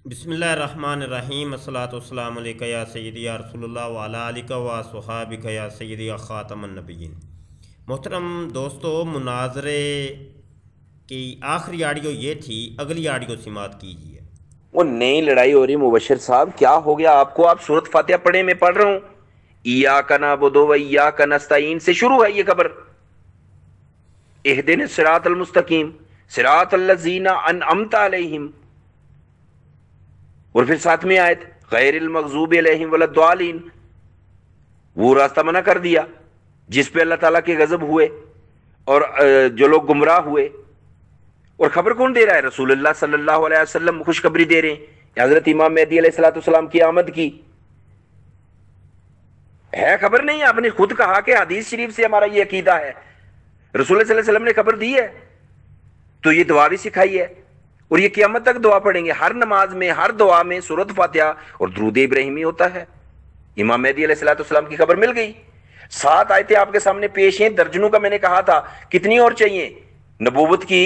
بسم اللہ الرحمن الرحیم الصلاۃ والسلام علیکہ یا سیدی یا رسول اللہ وعلی آلہ و صحابہ یا سیدی یا خاتم النبیین۔ محترم دوستو، مناظرے کی آخری آڈیو یہ تھی، اگلی آڈیو سماعت کیجیے۔ وہ نئی لڑائی ہو رہی مبشر صاحب، کیا ہو گیا آپ کو؟ آپ سورت فاتحہ پڑھیں، میں پڑھ رہا ہوں۔ ایاک نعبد و ایاک نستعین سے شروع ہے یہ خبر۔ اہدنا الصراط المستقیم صراط الذین انعمت علیہم، اور پھر ساتویں آیت غیر المغضوب علیہم ولا الضالین، وہ راستہ منع کر دیا جس پہ اللہ تعالیٰ کے غضب ہوئے اور جو لوگ گمراہ ہوئے۔ اور خبر کون دے رہا ہے؟ رسول اللہ صلی اللہ علیہ وسلم خوشخبری دے رہے ہیں حضرت امام مہدی علیہ السلام کی آمد کی ہے خبر نہیں؟ آپ نے خود کہا کہ حدیث شریف سے ہمارا یہ عقیدہ ہے، رسول اللہ صلی اللہ علیہ وسلم نے خبر دی ہے، تو یہ دعا بھی سکھائی ہے، اور یہ قیامت تک دعا پڑھیں گے۔ ہر نماز میں، ہر دعا میں سورۃ فاتحہ اور درود ابراہیمی ہوتا ہے۔ امام مہدی علیہ السلام کی خبر مل گئی۔ 7 آیتیں آپ کے سامنے پیش ہیں، درجنوں کا میں نے کہا تھا، کتنی اور چاہیے نبوت کی؟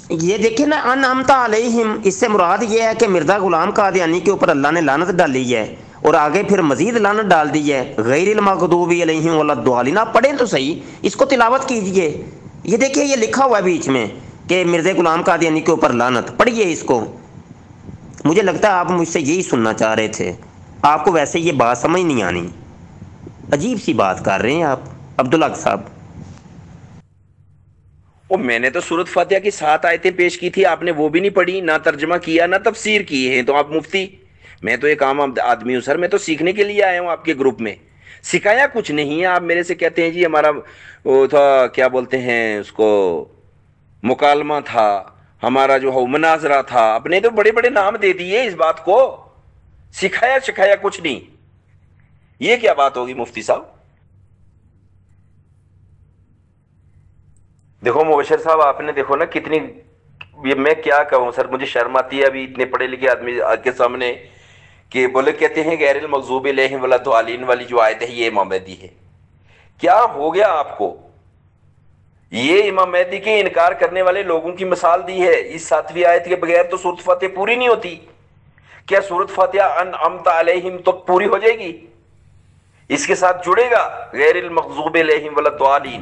یہ دیکھیں نا، انعمتا علیہم، اس سے مراد یہ ہے کہ مرزا غلام قادیانی کے اوپر اللہ نے لعنت ڈالی ہے، اور آگے پھر مزید لعنت ڈال دی ہے، غیر المغضوب علیہم ولا الضالین۔ آپ پڑھیں تو صحیح، اس کو تلاوت کیجئے۔ یہ دیکھیں، یہ لکھا ہوا ہے بیچ میں کہ مرزا غلام قادیانی کے اوپر لعنت، پڑھیے اس کو۔ مجھے لگتا ہے آپ مجھ سے یہی سننا چاہ رہے تھے، آپ کو ویسے یہ بات سمجھ نہیں آنی، عجیب سی بات کر رہے ہیں آپ عبدالحق صاحب۔ وہ میں نے تو سورۃ فاتحہ کی 7 آیتیں پیش کی تھی، آپ نے وہ بھی نہیں پڑھی، نہ ترجمہ کیا، نہ تفسیر کی ہے۔ تو آپ مفتی، میں تو ایک عام آدمی ہوں سر، میں تو سیکھنے کے لیے آیا ہوں آپ کے گروپ میں، سکھایا کچھ نہیں ہے۔ آپ میرے سے کہتے ہیں جی ہمارا وہ تھا، کیا بولتے ہیں اس کو، مکالمہ تھا، ہمارا جو ہے مناظرہ تھا، اپنے تو بڑے بڑے نام دے دیے اس بات کو، سکھایا سکھایا کچھ نہیں۔ یہ کیا بات ہوگی مفتی صاحب؟ دیکھو مبشر صاحب، آپ نے دیکھو نا کتنی، یہ میں کیا کہوں سر، مجھے شرم آتی ہے ابھی اتنے پڑھے لکھے آدمی کے سامنے کہ بولے، کہتے ہیں غیر المغضوب علیہم ولا الضالین والی جو آیت ہے یہ امام مہدی ہے۔ کیا ہو گیا آپ کو؟ یہ امام مہدی کے انکار کرنے والے لوگوں کی مثال دی ہے۔ اس 7ویں آیت کے بغیر تو سورۃ فاتحہ پوری نہیں ہوتی۔ کیا سورۃ فاتحہ انعمت علیہم تو پوری ہو جائے گی؟ اس کے ساتھ جڑے گا غیر المغضوب علیہم ولا الضالین،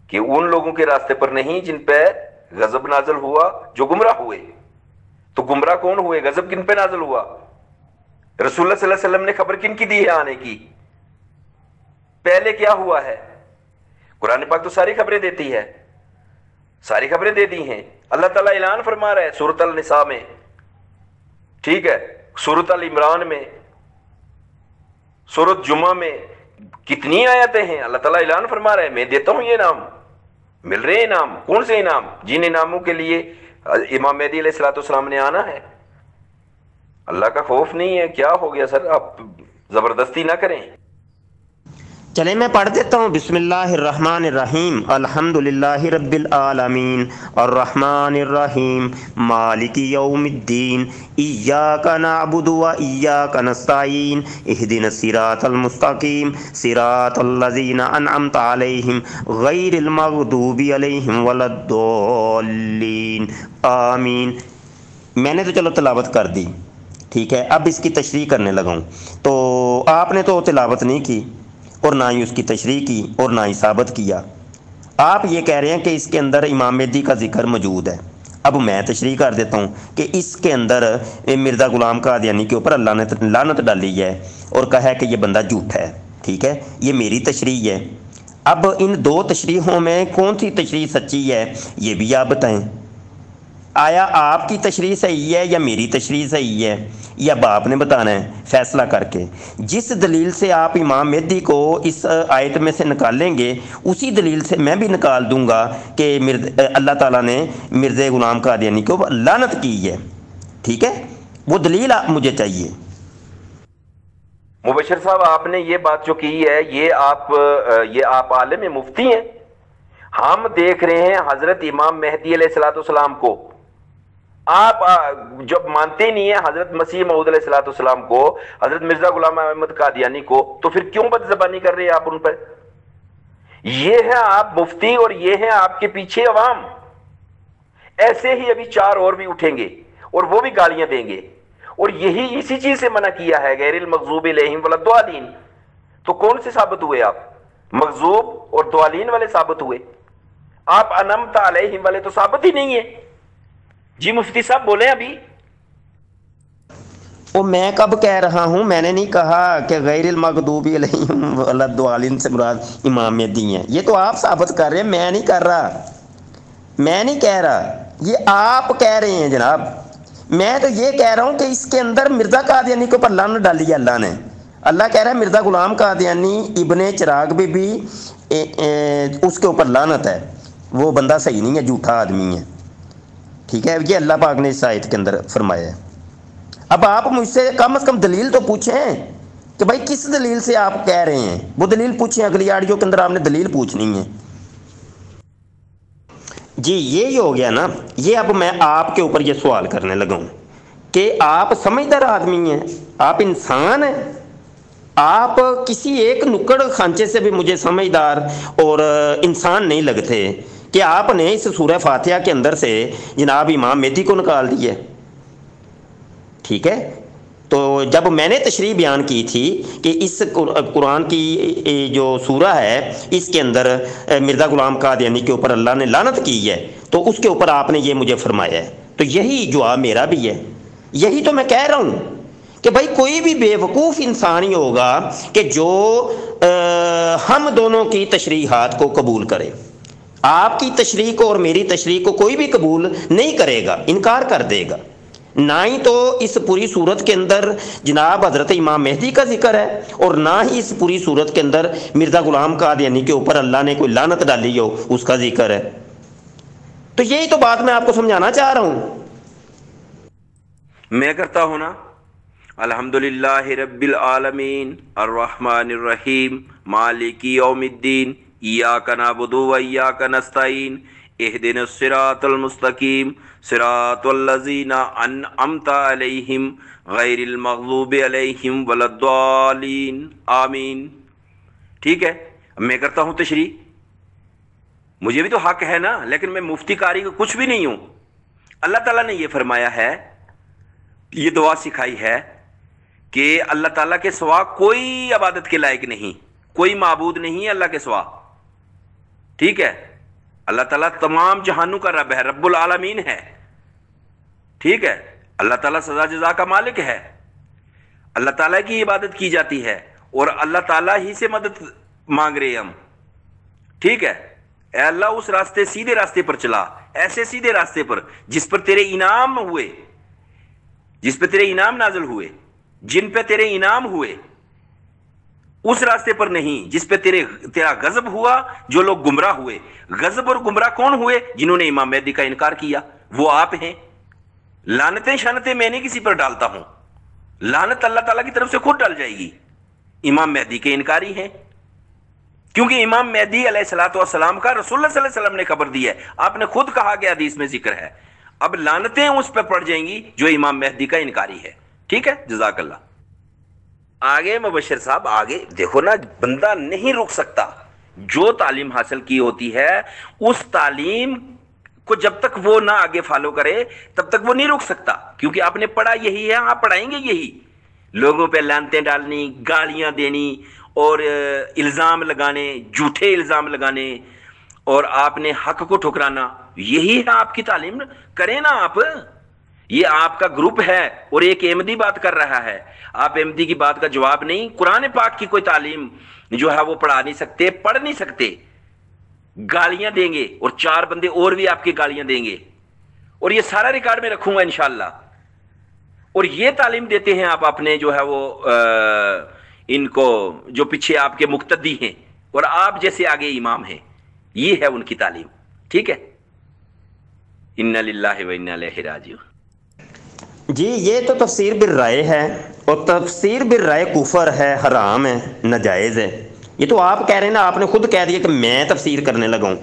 کہ ان لوگوں کے راستے پر نہیں جن پہ غضب نازل ہوا، جو گمراہ ہوئے۔ تو گمراہ کون ہوئے؟ غضب کن پہ نازل ہوا؟ رسول اللہ صلی اللہ علیہ وسلم نے خبر کن کی دی ہے آنے کی؟ پہلے کیا ہوا ہے؟ قرآن پاک تو ساری خبریں دیتی ہے، ساری خبریں دے دی ہیں۔ اللہ تعالیٰ اعلان فرما رہا ہے سورۃ النساء میں، ٹھیک ہے، سورۃ ال عمران میں، سورۃ جمعہ میں، کتنی آیتیں ہیں۔ اللہ تعالیٰ اعلان فرما رہا ہے میں دیتا ہوں یہ انعام، مل رہے ہیں انعام۔ کون سے انعام؟ جن انعاموں کے لیے امام مہدی علیہ السلام نے آنا ہے۔ اللہ کا خوف نہیں ہے؟ کیا ہو گیا سر، آپ زبردستی نہ کریں۔ چلیں میں پڑھ دیتا ہوں۔ بسم اللہ الرحمن الرحیم، الحمد للہ رب العالمین الرحمن الرحیم مالک یوم الدین، ایاک نعبد و ایاک نستعین، اہدنا الصراط المستقیم صراط الذین انعمت علیہم غیر المغضوب علیہم ولا الضالین، آمین۔ میں نے تو چلو تلاوت کر دی، ٹھیک ہے، اب اس کی تشریح کرنے لگا ہوں۔ تو آپ نے تو تلاوت نہیں کی، اور نہ ہی اس کی تشریح کی، اور نہ ہی ثابت کیا۔ آپ یہ کہہ رہے ہیں کہ اس کے اندر امام مہدی کا ذکر موجود ہے۔ اب میں تشریح کر دیتا ہوں کہ اس کے اندر مرزا غلام قادیانی کے اوپر اللہ نے لعنت ڈالی ہے اور کہا ہے کہ یہ بندہ جھوٹا ہے، ٹھیک ہے، یہ میری تشریح ہے۔ اب ان 2 تشریحوں میں کون سی تشریح سچی ہے یہ بھی آپ بتائیں۔ آیا آپ کی تشریح صحیح ہے یا میری تشریح صحیح ہے؟ یہ اب آپ نے بتانا ہے فیصلہ کر کے۔ جس دلیل سے آپ امام مہدی کو اس آیت میں سے نکالیں گے، اسی دلیل سے میں بھی نکال دوں گا کہ اللہ تعالیٰ نے مرزا غلام قادیانی کو لعنت کی ہے، ٹھیک ہے، وہ دلیل مجھے چاہیے۔ مبشر صاحب، آپ نے یہ بات جو کی ہے، یہ آپ عالم مفتی ہیں۔ ہم دیکھ رہے ہیں حضرت امام مہدی علیہ السلام کو، آپ جب مانتے نہیں ہیں حضرت مسیح موعود علیہ السلام کو، حضرت مرزا غلام احمد قادیانی کو، تو پھر کیوں بد زبانی کر رہے ہیں آپ ان پر؟ یہ ہے آپ مفتی اور یہ ہے آپ کے پیچھے عوام۔ ایسے ہی ابھی 4 اور بھی اٹھیں گے اور وہ بھی گالیاں دیں گے، اور یہی اسی چیز سے منع کیا ہے غیر المغضوب علیہم ولا الضالین۔ تو کون سے ثابت ہوئے آپ؟ مغضوب اور ضالین والے ثابت ہوئے، آپ انعمت علیہم والے تو ثابت ہی نہیں ہے۔ جی مفتی صاحب بولیں ابھی۔ وہ میں کب کہہ رہا ہوں؟ میں نے نہیں کہا کہ غیر المغضوب علیہم ولا الضالین سے مراد امام مہدی ہیں، یہ تو آپ ثابت کر رہے ہیں، میں نہیں کر رہا، میں نہیں کہہ رہا، یہ آپ کہہ رہے ہیں جناب۔ میں تو یہ کہہ رہا ہوں کہ اس کے اندر مرزا قادیانی کے اوپر لعنت ڈالی ہے اللہ نے۔ اللہ کہہ رہا ہے مرزا غلام قادیانی ابن چراغ بھی اس کے اوپر لعنت ہے، وہ بندہ صحیح نہیں ہے، جھوٹا آدمی ہے، ٹھیک ہے؟ یہ اللہ پاک نے اس آیت کے اندر فرمایا ہے۔ اب آپ مجھ سے کم از کم دلیل تو پوچھیں کہ بھائی کس دلیل سے آپ کہہ رہے ہیں، وہ دلیل پوچھیں، اگلی آڈیو کے اندر آپ نے دلیل پوچھنی ہے۔ جی یہی ہو گیا نا۔ یہ اب میں آپ کے اوپر یہ سوال کرنے لگا ہوں کہ آپ سمجھدار آدمی ہیں، آپ انسان ہیں، آپ کسی ایک نکڑ خانچے سے بھی مجھے سمجھدار اور انسان نہیں لگتے کہ آپ نے اس سورہ فاتحہ کے اندر سے جناب امام مہدی کو نکال دیا، ٹھیک ہے؟ تو جب میں نے تشریح بیان کی تھی کہ اس قرآن کی جو سورہ ہے اس کے اندر مرزا غلام قادیانی کے اوپر اللہ نے لعنت کی ہے، تو اس کے اوپر آپ نے یہ مجھے فرمایا ہے، تو یہی جواب میرا بھی ہے، یہی تو میں کہہ رہا ہوں کہ بھائی کوئی بھی بے وقوف انسان ہی ہوگا کہ جو ہم دونوں کی تشریحات کو قبول کرے۔ آپ کی تشریح کو اور میری تشریح کو کوئی بھی قبول نہیں کرے گا، انکار کر دے گا۔ نہ ہی تو اس پوری صورت کے اندر جناب حضرت امام مہدی کا ذکر ہے، اور نہ ہی اس پوری صورت کے اندر مرزا غلام قادیانی کے اوپر اللہ نے کوئی لعنت ڈالی ہو اس کا ذکر ہے۔ تو یہی تو بات میں آپ کو سمجھانا چاہ رہا ہوں۔ میں کرتا ہوں نا، الحمدللہ رب العالمین الرحمن الرحیم مالک یوم الدین ایاک نعبد و ایاک نستعین اہدنا الصراط المستقیم صراط الذین انعمت علیہم غیر المغضوب علیہم ولا الضالین آمین۔ ٹھیک ہے، میں کرتا ہوں تشریح، مجھے بھی تو حق ہے نا، لیکن میں مفتی قاری کو کچھ بھی نہیں ہوں۔ اللہ تعالیٰ نے یہ فرمایا ہے، یہ دعا سکھائی ہے کہ اللہ تعالیٰ کے سوا کوئی عبادت کے لائق نہیں، کوئی معبود نہیں ہے اللہ کے سوا، ٹھیک ہے؟ اللہ تعالیٰ تمام جہانوں کا رب ہے، رب العالمین ہے، ٹھیک ہے؟ اللہ تعالیٰ سزا جزا کا مالک ہے، اللہ تعالیٰ کی عبادت کی جاتی ہے اور اللہ تعالیٰ ہی سے مدد مانگ رہے ہم، ٹھیک ہے؟ اے اللہ اس راستے سیدھے راستے پر چلا، ایسے سیدھے راستے پر جس پر تیرے انعام ہوئے، جس پہ تیرے انعام نازل ہوئے، جن پہ تیرے انعام ہوئے، اس راستے پر نہیں جس پہ تیرا غضب ہوا، جو لوگ گمراہ ہوئے۔ غضب اور گمراہ کون ہوئے؟ جنہوں نے امام مہدی کا انکار کیا، وہ آپ ہیں۔ لعنتیں شانتیں میں نہیں کسی پر ڈالتا ہوں، لعنت اللہ تعالیٰ کی طرف سے خود ڈال جائے گی۔ امام مہدی کے انکاری ہیں، کیونکہ امام مہدی علیہ الصلوۃ والسلام کا رسول اللہ صلی اللہ علیہ وسلم نے خبر دی ہے، آپ نے خود کہا کہ حدیث میں ذکر ہے۔ اب لعنتیں اس پہ پڑ جائیں گی جو امام مہدی کا انکاری ہے، ٹھیک ہے؟ جزاک اللہ۔ آگے مبشر صاحب، آگے دیکھو نا، بندہ نہیں رک سکتا، جو تعلیم حاصل کی ہوتی ہے اس تعلیم کو جب تک وہ نہ آگے فالو کرے تب تک وہ نہیں رک سکتا، کیونکہ آپ نے پڑھا یہی ہے، آپ پڑھائیں گے یہی، لوگوں پہ لعنتیں ڈالنی، گالیاں دینی اور الزام لگانے، جھوٹے الزام لگانے، اور آپ نے حق کو ٹھکرانا، یہی ہے آپ کی تعلیم۔ کریں نا آپ، یہ آپ کا گروپ ہے اور ایک احمدی بات کر رہا ہے، آپ احمدی کی بات کا جواب نہیں، قرآن پاک کی کوئی تعلیم جو ہے وہ پڑھا نہیں سکتے، پڑھ نہیں سکتے، گالیاں دیں گے اور 4 بندے اور بھی آپ کی گالیاں دیں گے، اور یہ سارا ریکارڈ میں رکھوں گا انشاءاللہ۔ اور یہ تعلیم دیتے ہیں آپ اپنے جو ہے وہ ان کو جو پیچھے آپ کے مقتدی ہیں اور آپ جیسے آگے امام ہیں، یہ ہے ان کی تعلیم، ٹھیک ہے؟ انا للہ و انا الیہ راجعون۔ جی یہ تو تفسیر بالرائے ہے، اور تفسیر بالرائے کفر ہے، حرام ہے، ناجائز ہے۔ یہ تو آپ کہہ رہے ہیں نا، آپ نے خود کہہ دیا کہ میں تفسیر کرنے لگا ہوں،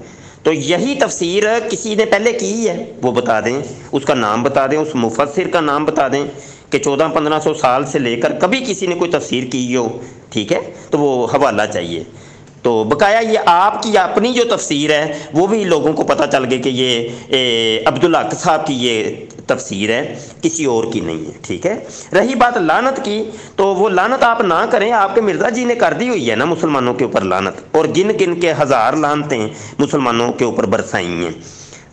تو یہی تفسیر کسی نے پہلے کی ہے، وہ بتا دیں، اس کا نام بتا دیں، اس مفسر کا نام بتا دیں کہ 1400-1500 سال سے لے کر کبھی کسی نے کوئی تفسیر کی ہو، ٹھیک ہے؟ تو وہ حوالہ چاہیے۔ تو بقایا یہ آپ کی اپنی جو تفسیر ہے وہ بھی لوگوں کو پتہ چل گئی کہ یہ عبدالحق صاحب کی یہ تفسیر ہے، کسی اور کی نہیں ہے، ٹھیک ہے۔ رہی بات لعنت کی، تو وہ لعنت آپ نہ کریں، آپ کے مرزا جی نے کر دی ہوئی ہے نا مسلمانوں کے اوپر لعنت، اور گن گن کے 1000 لعنتیں مسلمانوں کے اوپر برسائی ہیں،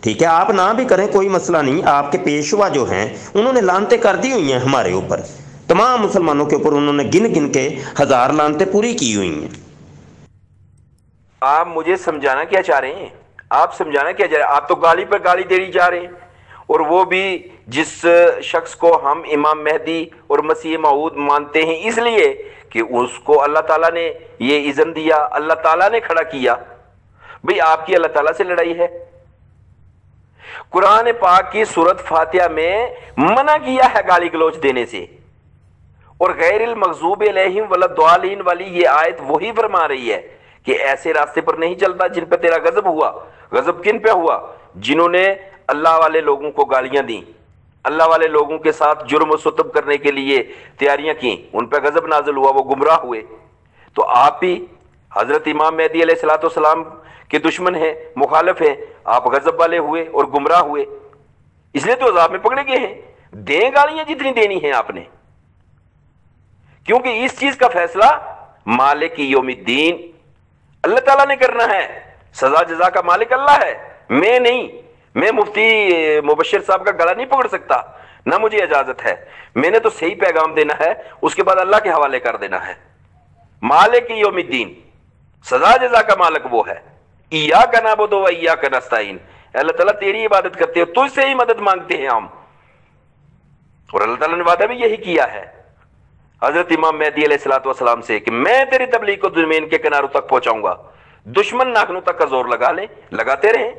ٹھیک ہے۔ آپ نہ بھی کریں، کوئی مسئلہ نہیں، آپ کے پیشوا جو ہیں انہوں نے لعنتیں کر دی ہوئی ہیں ہمارے اوپر، تمام مسلمانوں کے اوپر انہوں نے گن گن کے 1000 لعنتیں پوری کی ہوئی ہیں۔ آپ مجھے سمجھانا کیا چاہ رہے ہیں؟ آپ سمجھانا کیا چاہ رہے ہیں؟ آپ تو گالی پر گالی دے رہی جا رہے ہیں، اور وہ بھی جس شخص کو ہم امام مہدی اور مسیح موعود مانتے ہیں اس لیے کہ اس کو اللہ تعالیٰ نے یہ اذن دیا، اللہ تعالیٰ نے کھڑا کیا۔ بھئی آپ کی اللہ تعالیٰ سے لڑائی ہے؟ قرآن پاک کی سورت فاتحہ میں منع کیا ہے گالی گلوچ دینے سے، اور غیر المغضوب علیہم ولا الضالین والی یہ آیت وہی فرما رہی ہے کہ ایسے راستے پر نہیں چلتا جن پہ تیرا غضب ہوا۔ غضب کن پہ ہوا؟ جنہوں نے اللہ والے لوگوں کو گالیاں دیں، اللہ والے لوگوں کے ساتھ جرم و ستم کرنے کے لیے تیاریاں کی، ان پہ غضب نازل ہوا، وہ گمراہ ہوئے۔ تو آپ بھی حضرت امام مہدی علیہ الصلوۃ والسلام کے دشمن ہیں، مخالف ہیں، آپ غضب والے ہوئے اور گمراہ ہوئے، اس لیے تو عذاب میں پکڑے گئے ہیں۔ دیں گالیاں جتنی دینی ہیں آپ نے، کیونکہ اس چیز کا فیصلہ مالک یوم الدین اللہ تعالیٰ نے کرنا ہے، سزا جزا کا مالک اللہ ہے، میں نہیں۔ میں مفتی مبشر صاحب کا گلا نہیں پکڑ سکتا، نہ مجھے اجازت ہے۔ میں نے تو صحیح پیغام دینا ہے، اس کے بعد اللہ کے حوالے کر دینا ہے۔ مالک یوم الدین، سزا جزا کا مالک وہ ہے۔ ایاک نعبد و ایاک نستعین، اللہ تعالیٰ تیری عبادت کرتے ہو، تجھ سے ہی مدد مانگتے ہیں ہم، اور اللہ تعالیٰ نے وعدہ بھی یہی کیا ہے حضرت امام مہدی علیہ الصلوۃ والسلام سے کہ میں تیری تبلیغ کو زمین کے کناروں تک پہنچاؤں گا۔ دشمن ناخنوں تک کا زور لگا لیں، لگاتے رہیں۔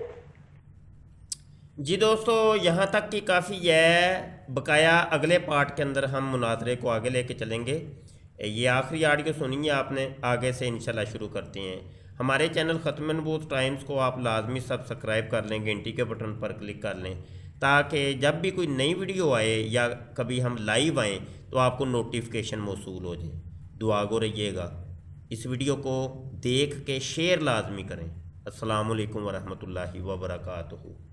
جی دوستو، یہاں تک کی کافی ہے، بقایا اگلے پارٹ کے اندر ہم مناظرے کو آگے لے کے چلیں گے۔ یہ آخری آڈیو سنی ہے آپ نے، آگے سے انشاءاللہ شروع کرتے ہیں۔ ہمارے چینل ختم نبوت ٹائمز کو آپ لازمی سبسکرائب کر لیں، گھنٹی کے بٹن پر کلک کر لیں، تاکہ جب بھی کوئی نئی ویڈیو آئے یا کبھی ہم لائیو آئیں تو آپ کو نوٹیفیکیشن موصول ہو جائے۔ دعا گو رہیے گا، اس ویڈیو کو دیکھ کے شیئر لازمی کریں۔ السلام علیکم ورحمۃ اللہ وبرکاتہ۔